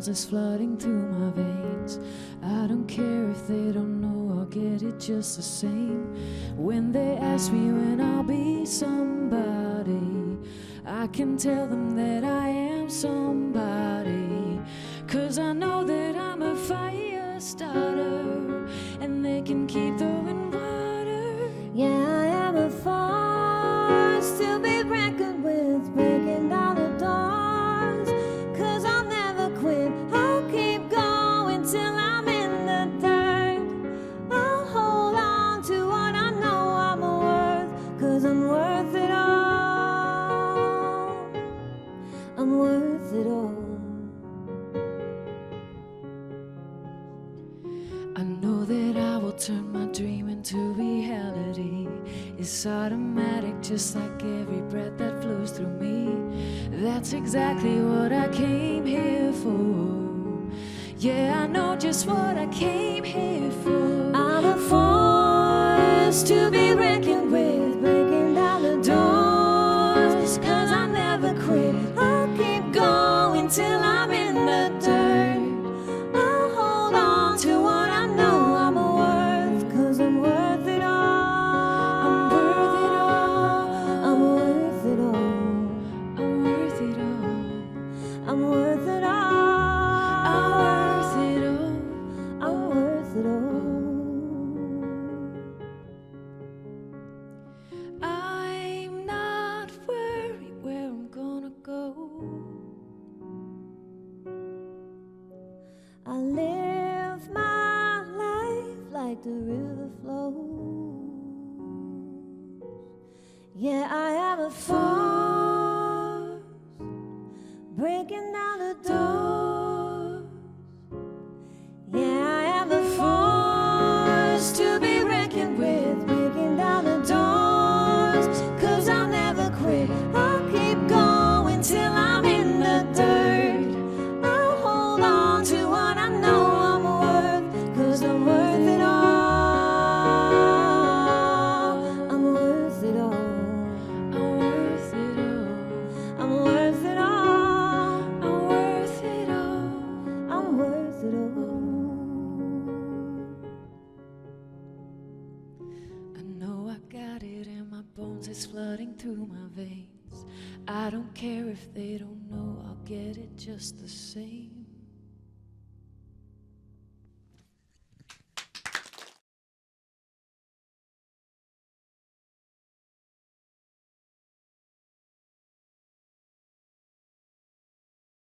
bones is flooding through my veins. I don't care if they don't know, I'll get it just the same. When they ask me when I'll be somebody, I can tell them that I am somebody. 'Cause I know that I'm a fire starter, and they can keep throwing water. Yeah, I am a force to be reckoned with, breaking down the doors. 'Cause I'll never quit, I'll keep going till I'm in the dirt. I'll hold on to what I know I'm worth, 'cause I'm worth it all. I'm worth it all. I know that I will turn my dream into reality. It's automatic, just like every breath that flows through me. That's exactly what I came here for. Yeah, I know just what I came here for. I'm a force to be reckoned with, breaking down the doors. 'Cause I'll never quit, I'll keep going till I'm in the dirt. I'll hold on to what I know I'm worth, 'cause I'm worth it all. I'm worth it all. I'm worth it all. I'm worth it all. I'm worth it all. I'm worth it all. I'm worth it all. I'm not worried where I'm gonna go. I live my life like the river flows. Yeah, I am a force, breaking down the doors. Yeah, I am a force to be reckoned with, breaking down the doors. 'Cause I'll never quit, I'll keep going till I'm in the dirt. I'll hold on to what I know I'm worth, 'cause I'm worth it all. I'm worth it all. I'm worth it all. I'm worth it all. I'm worth it all. I'm worth it all. I know I got it in my bones, it's flooding through my veins. I don't care if they don't know, I'll get it just the same.